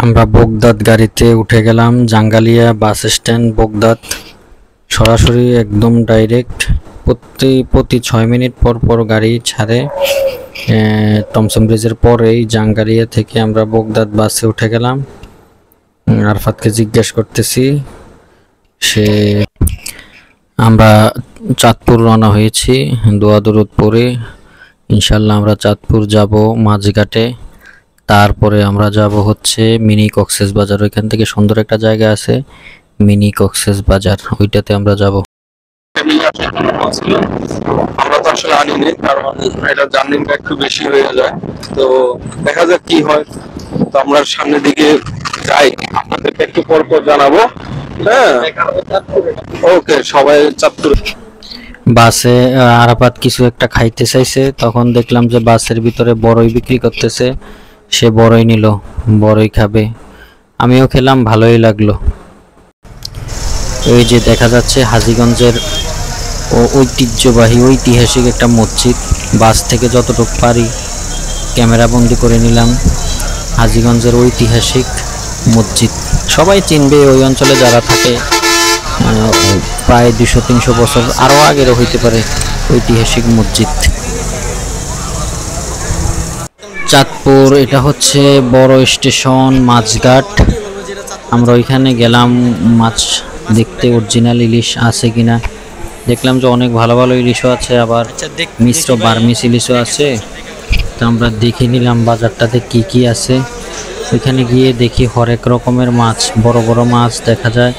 আমরা বগদাদ গাড়িতে উঠে গেলাম। জাঙ্গালিয়া বাস স্ট্যান্ড বগদাদ, সরাসরি একদম ডাইরেক্ট। প্রতি 6 মিনিট পর পর গাড়ি ছাড়ে। টমসন ব্রিজের পরেই জাঙ্গালিয়া থেকে আমরা বগদাদ বাসে উঠে গেলাম। আরফাতকে জিজ্ঞেস করতেছি, আমরা চাঁদপুর রওনা হয়েছি। দোয়া দরুদ পড়ে ইনশাল্লাহ আমরা চাঁদপুর যাব মাঝঘাটে। তারপরে আমরা যাব হচ্ছে মিনি কক্সেস বাজার। ওইখান থেকে সুন্দর একটা জায়গা আছে মিনি কক্সেস বাজার, ওইটাতে আমরা যাব। আমরা তো আসলে আনিনি, কারণ এটা জার্নিটা একটু বেশি হয়ে যায়। তো দেখা যাক কি হয়। তো আমরা সামনের দিকে যাই, আপনাদেরকে একটু পর পর জানাবো। হ্যাঁ, ওকে। সবাই চাঁদপুর বাসে আরাফাত কিছু একটা খাইতে চাইছে, তখন দেখলাম যে বাসের ভিতরে বড়ই বিক্রি করতেছে। সে বড়ই নিল, বড়ই খাবে। আমিও খেলাম, ভালোই লাগলো। ওই যে দেখা যাচ্ছে হাজীগঞ্জের ঐতিহাসিক একটা মসজিদ। বাস থেকে যতটুকু পারি ক্যামেরা বন্দি করে নিলাম। হাজীগঞ্জের ঐতিহাসিক মসজিদ সবাই চিনবে, ওই অঞ্চলে যারা থাকে। প্রায় 200-300 বছর আরও আগেরও হইতে পারে ঐতিহাসিক মসজিদ। চাঁদপুর, এটা হচ্ছে বড় স্টেশন মাছঘাট। আমরা ওইখানে গেলাম মাছ দেখতে, অরিজিনাল ইলিশ আছে কিনা। দেখলাম যে অনেক ভালো ভালো ইলিশও আছে, আবার মিশ্র বার্মিস ইলিশও আছে। তো আমরা দেখে নিলাম বাজারটাতে কি কি আছে। ওইখানে গিয়ে দেখি হরেক রকমের মাছ, বড় বড় মাছ দেখা যায়।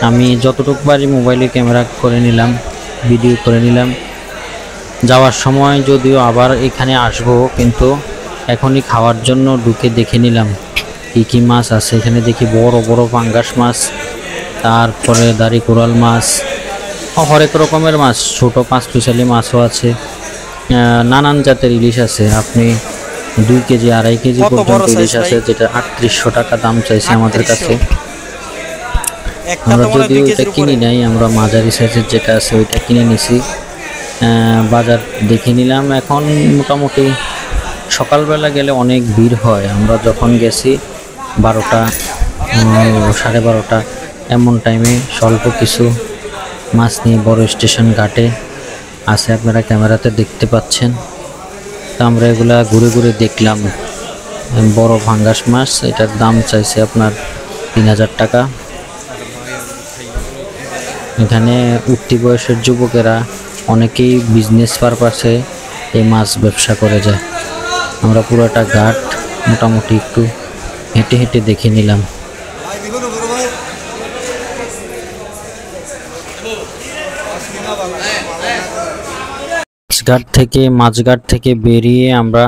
আমি যতটুকু পারি মোবাইলে ক্যামেরা করে নিলাম, ভিডিও করে নিলাম। যাওয়ার সময় যদিও আবার এখানে আসবো, কিন্তু এখনই খাওয়ার জন্য ঢুকে দেখে নিলাম কি কি মাছ আছে। এখানে দেখি বড় বড় পাঙ্গাস মাছ, তারপরে দাড়ি কোরাল মাছ, হরেক রকমের মাছ, ছোট 5 পিসালি মাছও আছে। নানান জাতের ইলিশ আছে। আপনি 2 কেজি 2.5 কেজি পর্যন্ত ইলিশ আছে, যেটা 3800 টাকা দাম চাইছে আমাদের কাছে। আমরা যদিও এটা কিনি নাই, আমরা মাঝারি সাইজের যেটা আছে ওইটা কিনে নিছি। বাজার দেখে নিলাম। এখন মোটামুটি সকালবেলা গেলে অনেক ভিড় হয়। আমরা যখন গেছি 12টা 12:30 এমন টাইমে স্বল্প কিছু মাছ নিয়ে বড় স্টেশন ঘাটে আছে, আপনারা ক্যামেরাতে দেখতে পাচ্ছেন। তো আমরা এগুলা ঘুরে ঘুরে দেখলাম। বড় পাঙ্গাস মাছ, এটার দাম চাইছে আপনার 3000 টাকা। এখানে উঠতি বয়সের যুবকেরা অনেকেই বিজনেস পারপাসে এই মাছ ব্যবসা করে যায়। আমরা পুরোটা ঘাট মোটামুটি একটু হেঁটে হেঁটে দেখে নিলাম। মাছঘাট থেকে বেরিয়ে আমরা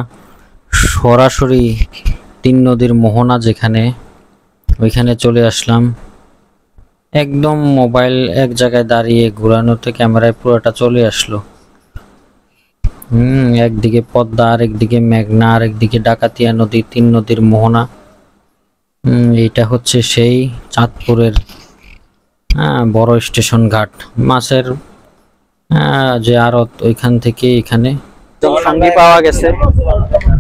সরাসরি 3 নদীর মোহনা যেখানে, ওইখানে চলে আসলাম। একদম মোবাইল এক জায়গায় দাঁড়িয়ে ঘোরানোতে ক্যামেরায় পুরোটা চলে আসলো। একদিকে পদ্মা, আর একদিকে মেঘনা, আর একদিকে ডাকাতিয়া নদী, 3 নদীর মোহনা। এইটা হচ্ছে সেই চাঁদপুরের বড় স্টেশন ঘাট। মাছের যে আড়ত, ওইখান থেকে এখানে সঙ্গী পাওয়া গেছে,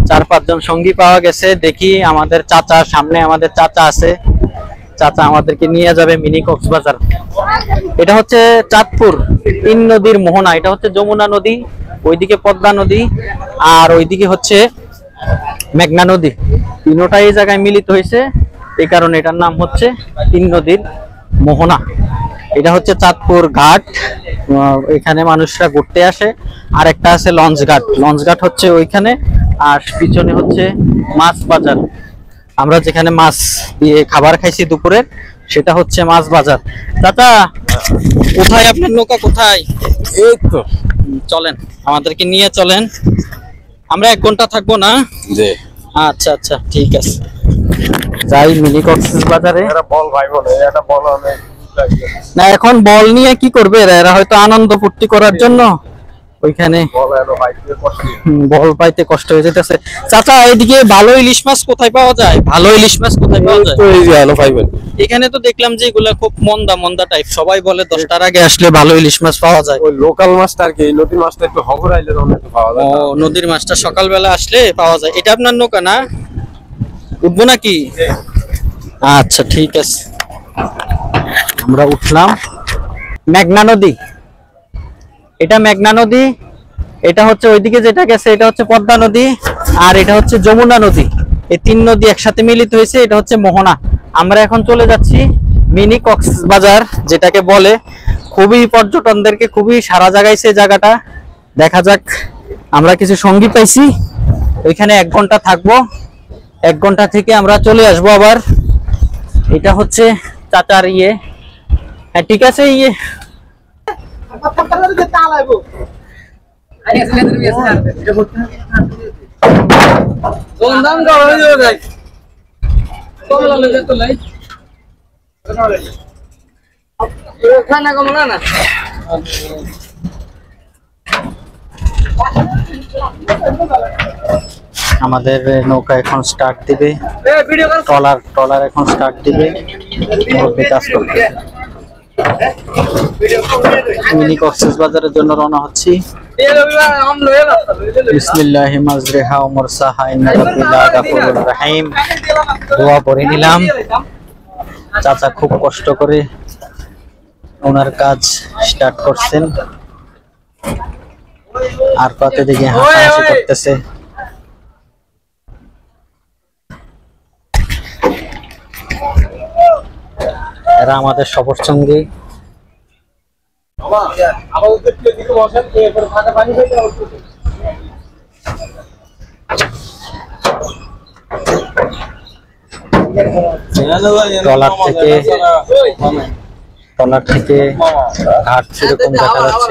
4-5 জন সঙ্গী পাওয়া গেছে। দেখি আমাদের চাচা, সামনে আমাদের চাচা আছে। চাচা আমাদেরকে নিয়ে যাবে মিনি কক্সবাজার। এটা হচ্ছে চাঁদপুর 3 নদীর মোহনা। এটা হচ্ছে যমুনা নদী, ওইদিকে পদ্মা নদী, আর ওইদিকে হচ্ছে মেঘনা নদী। তিনটা এই জায়গায় মিলিত হয়েছে, এই কারণে এটার নাম হচ্ছে 3 নদীর মোহনা। এটা হচ্ছে চাঁদপুর ঘাট, এখানে মানুষরা ঘুরতে আসে। আর একটা আছে লঞ্চ ঘাট। লঞ্চ ঘাট হচ্ছে ওইখানে, আর পিছনে হচ্ছে মাছ বাজার। আমরা যেখানে মাছ দিয়ে খাবার খাইছি দুপুরের, সেটা হচ্ছে মাছ বাজার। দাদা, কোথায় আপনার নৌকা, কোথায়? এই তো চলেন, আমাদেরকে নিয়ে চলেন। আমরা 1 ঘন্টা থাকবো না? আচ্ছা আচ্ছা, ঠিক আছে। যাই মিনি কক্সেস বাজারে। বল ভাই, বলে এটা বল। আমি না, এখন বল নিয়ে কি করবে এরা? হয়তো আনন্দ ফুর্তি করার জন্য ওইখানে বল পাইতে কষ্ট হয়ে যেতেছে। চাচা, এইদিকে ভালো ইলিশ মাছ কোথায় পাওয়া যায়? ভালো ইলিশ মাছ কোথায় পাওয়া যায়? এখানে তো দেখলাম যে এগুলা খুব মন্দা মন্দা টাইপ। সবাই বলে 10টার আগে আসলে ভালো ইলিশ মাছ পাওয়া যায়। ওই লোকাল মাছটা আর কি, নদীর মাছটা একটু হবর আইলে অনেক পাওয়া যায়। ও, নদীর মাছটা সকালবেলা আসলে পাওয়া যায়। এটা আপনার নৌকা না? উঠবো নাকি? আচ্ছা ঠিক আছে, আমরা উঠলাম। মেঘনা নদী, এটা মেঘনা নদী, এটা হচ্ছে ওইদিকে যেটা গেছে এটা হচ্ছে পদ্মা নদী, আর এটা হচ্ছে যমুনা নদী। এই তিন নদী একসাথে মিলিত হয়েছে, এটা হচ্ছে মোহনা। আমরা এখন চলে যাচ্ছি মিনি কক্সবাজার যেটাকে বলে। খুবই পর্যটনদেরকে খুবই সারা জাগাইছে জায়গাটা। দেখা যাক, আমরা কিছু সঙ্গী পাইছি, ওইখানে 1 ঘন্টা থাকবো। 1 ঘন্টা থেকে আমরা চলে আসবো আবার। এটা হচ্ছে চাচার ইয়ে। হ্যাঁ ঠিক আছে, ইয়ে আমাদের নৌকা এখন স্টার্ট দিবে, ট্রলার এখন স্টার্ট দিবে। মধ্যে কাজ করতে মিনি কক্সবাজারের জন্য রওনা হচ্ছি। বিসমিল্লাহি মাজরিহা ওয়া মুরসাহা ইন্না রাব্বি লা গাফুরুর রহিম। দোয়া পড়ে নিলাম। চাচা খুব কষ্ট করে ওনার কাজ স্টার্ট করছেন, আর পাতে দিকে হাসাহাসি করতেছে। এরা আমাদের সফর সঙ্গী। ট্রলার থেকে ঘাট সেরকম দেখা যাচ্ছে,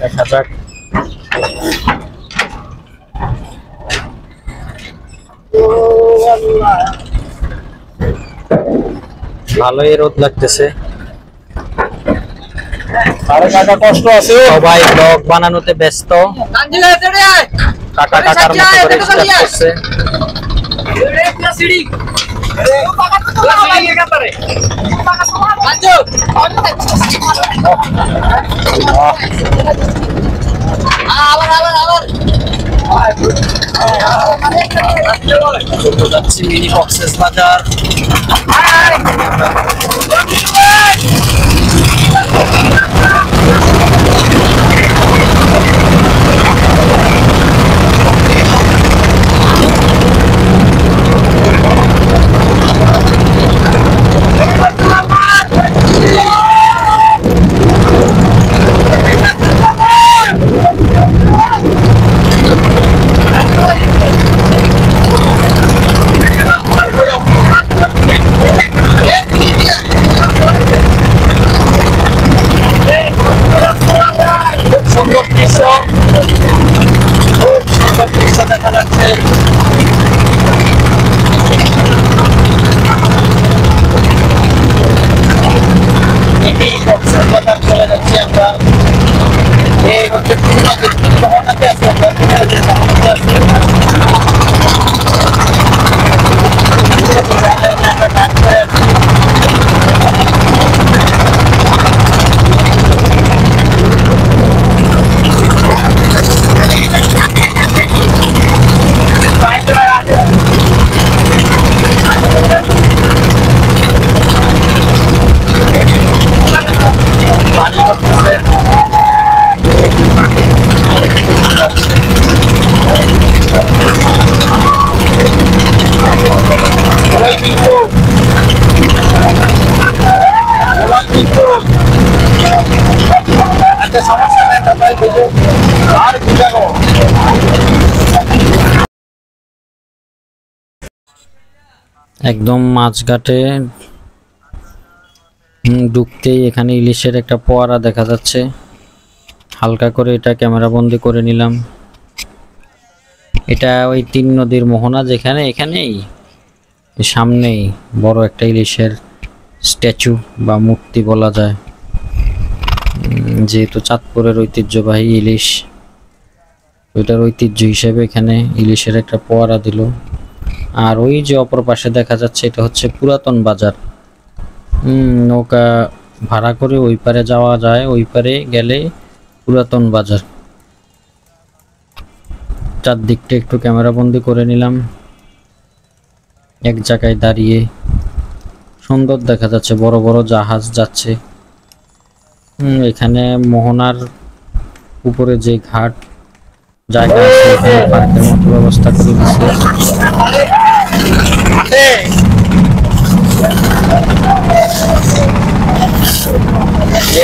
দেখা যাক। ভালোই রোদ লাগতেছে, কষ্ট আছে। সবাই ব্লগ বানানোতে ব্যস্ত, কাকা কাকার মতো করে স্টার্ট করছে। যাচ্ছি মিনি কক্সবাজার। একদম মাঝঘাটে ঢুকতেই এখানে ইলিশের একটা পোয়ারা দেখা যাচ্ছে। হালকা করে এটা ক্যামেরা বন্দি করে নিলাম। এটা ওই 3 নদীর মোহনা, যেখানে এখানেই সামনেই বড় একটা ইলিশের স্ট্যাচু বা মূর্তি বলা যায়। যেহেতু চাঁদপুরের ঐতিহ্যবাহী ইলিশ, ওইটার ঐতিহ্য হিসেবে এখানে ইলিশের একটা পোয়ারা দিল। আর ওই যে অপর পাশে দেখা যাচ্ছে এটা হচ্ছে পুরাতন বাজার। নৌকা ভাড়া করে ওই পারে যাওয়া যায়, ওই পারে গেলে পুরাতন বাজার। চারদিকটা একটু ক্যামেরা বন্দি করে নিলাম এক জায়গায় দাঁড়িয়ে। সুন্দর দেখা যাচ্ছে, বড় বড় জাহাজ যাচ্ছে। এখানে মোহনার উপরে যে ঘাট জায়গা আছে, এখানে পার্কের মতো ব্যবস্থা করে দিচ্ছে।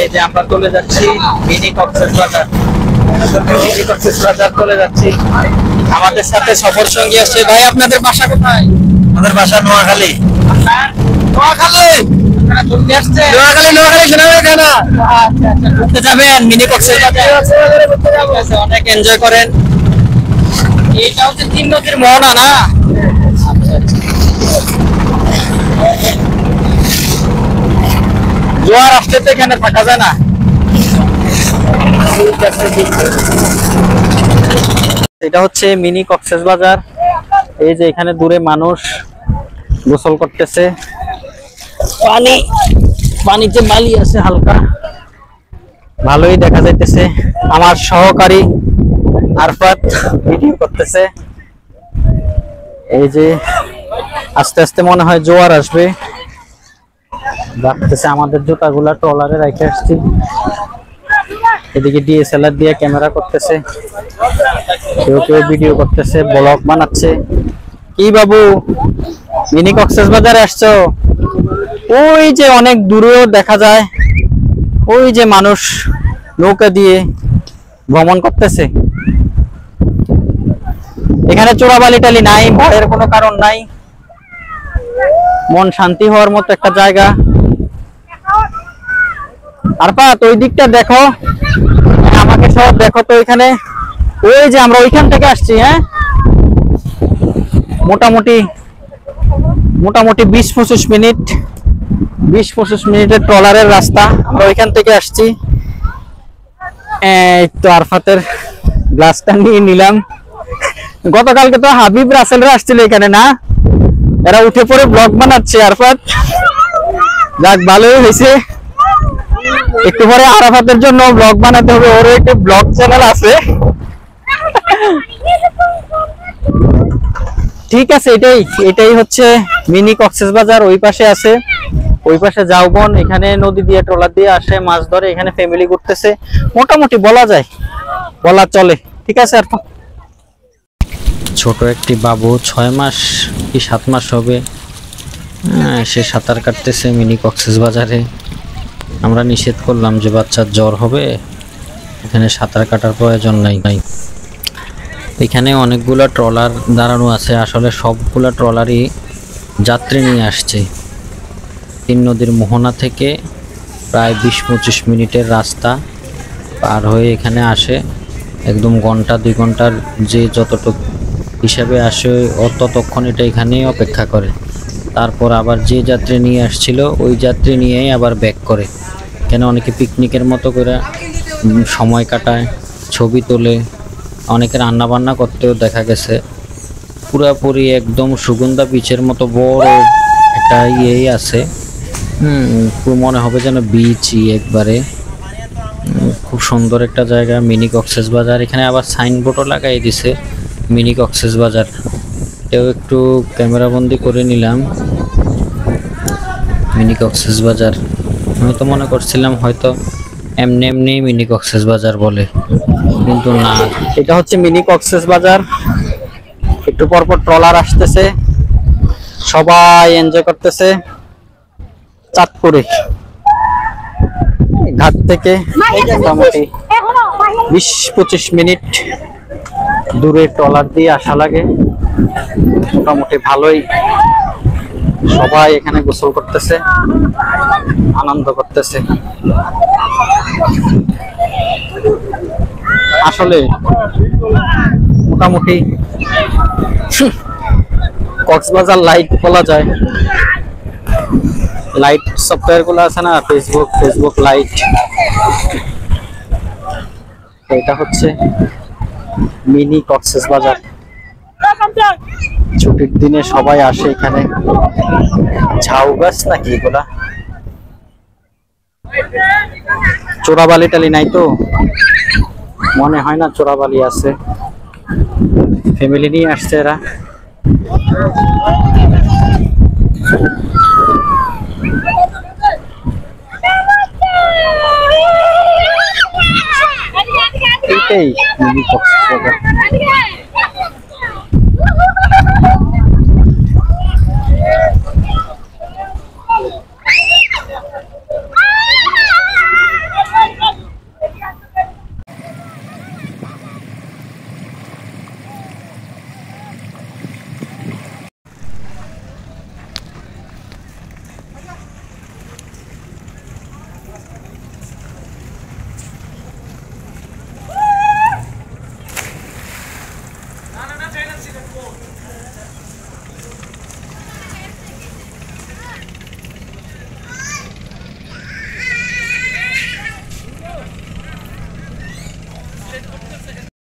এই যে আমরা চলে যাচ্ছি মিনি কক্সবাজার। মিনি কক্সবাজার চলে যাচ্ছি। আমাদের সাথে সফর সঙ্গী আছে। ভাই আপনাদের বাসা কোথায়? আমাদের বাসা নোয়াখালী। নোয়াখালী। আপনারা ঘুরতে আসছেন? নোয়াখালী শোনাবে কেন? আচ্ছা আচ্ছা, ঘুরতে যাবেন মিনি কক্সবাজার? ঘুরতে যাবো। আচ্ছা, অনেক এনজয় করেন। এটা হচ্ছে 3 নদীর মোহনা না? জোয়ার আসতে তো এখানে থাকা যায় না। এটা হচ্ছে মিনি কক্সবাজার। এই যে এখানে দূরে মানুষ গোসল করতেছে, পানিতে বালি আছে হালকা, ভালোই দেখা যাইতেছে। আমার সহকারী আরফাত ভিডিও করতেছে। এই যে আস্তে আস্তে মনে হয় জোয়ার আসবে, দেখতেছে। আমাদের জুতাগুলা ট্রলারে রেখে আসছি। এদিকে ডিএসএলআর দিয়ে ক্যামেরা করতেছে, কেউ কেউ ভিডিও করতেছে, ব্লগ বানাচ্ছে। কি বাবু, মিনি কক্সবাজারে আসছো? ওই যে অনেক দূরেও দেখা যায়, ওই যে মানুষ নৌকা দিয়ে ভ্রমণ করতেছে। এখানে চোরাবালি টালি নাই, ভয়ের কোনো কারণ নাই, মন শান্তি হওয়ার মতো একটা জায়গা। আরফাত ওই দিকটা দেখো, আমাকে সব দেখো তো। এখানে ওই যে আমরা ওইখান থেকে আসছি, হ্যাঁ, মোটামুটি 20-25 মিনিট, 20-25 মিনিটের ট্রলারের রাস্তা। আমরা ওইখান থেকে আসছি। এই তো আরফাতের গ্লাসটা নিয়ে নিলাম। গতকালকে তো হাবিব রাসেলরা আসছিল এখানে না, এরা উঠে পড়ে ব্লগ বানাচ্ছে। আরফাত, যাক ভালোই হয়েছে। একটু পরে আরাফাতের জন্য ব্লগ বানাতে হবে, ওর একটা ব্লগ চ্যানেল আছে। ঠিক আছে, এটাই হচ্ছে মিনি কক্সবাজার। ওই পাশে আছে, ওই পাশে যাও বোন। এখানে নদী দিয়ে ট্রলার দিয়ে আসে, মাছ ধরে। এখানে ফ্যামিলি ঘুরতেছে, মোটামুটি বলা যায়, বলা চলে। ঠিক আছে। আর ছোট একটি বাবু 6 মাস কি 7 মাস হবে, সে সাঁতার কাটতেছে মিনি কক্সবাজারে। আমরা নিষেধ করলাম যে বাচ্চার জ্বর হবে, এখানে সাঁতার কাটার প্রয়োজন নাই। এখানে অনেকগুলা ট্রলার দাঁড়ানো আছে, আসলে সবগুলা ট্রলারই যাত্রী নিয়ে আসছে। 3 নদীর মোহনা থেকে প্রায় 20-25 মিনিটের রাস্তা পার হয়ে এখানে আসে। একদম ঘন্টা 2 ঘন্টার যে যতটুকু হিসাবে আসে, ততক্ষণ এটা এখানেই অপেক্ষা করে। তারপর আবার যে যাত্রী নিয়ে আসছিল ওই যাত্রী নিয়েই আবার ব্যাক করে। কেন অনেকে পিকনিকের মতো করে সময় কাটায়, ছবি তোলে, অনেকে রান্না বান্না করতেও দেখা গেছে। পুরাপুরি একদম সুগন্ধা বিচের মতো বড় একটা ইয়েই আছে। মনে হবে যেন বিচই একবারে। খুব সুন্দর একটা জায়গা মিনি কক্সবাজার। এখানে আবার সাইনবোর্ডও লাগাই দিছে মিনি কক্সবাজার। এটাও একটু ক্যামেরা বন্দি করে নিলাম। মিনি কক্সবাজার, আমি তো মনে করছিলাম হয়তো এমনি মিনি কক্সবাজার বলে, কিন্তু না, এটা হচ্ছে মিনি কক্সবাজার। একটু পরপর ট্রলার আসতেছে, সবাই এনজয় করতেছে। চাঁদপুরে ঘাট থেকে মোটামুটি 20-25 মিনিট দূরে ট্রলার দিয়ে আসা লাগে। মোটামুটি ভালোই, সবাই এখানে গোসল করতেছে, আনন্দ করতেছে। আসলে মোটামুটি কক্সবাজার লাইট বলা যায়। লাইট সফটওয়্যার গুলো আছে না, ফেসবুক লাইট। এটা হচ্ছে মিনি কক্সবাজার। ছুটির দিনে সবাই আসে এখানে। ঝাউ গাছ নাকি এগুলা? চোরাবালি টালি নাই তো, মনে হয় না চোরাবালি আছে। ফ্যামিলি নিয়ে আসছে এরা। পাশেই মিনি কক্সবাজার।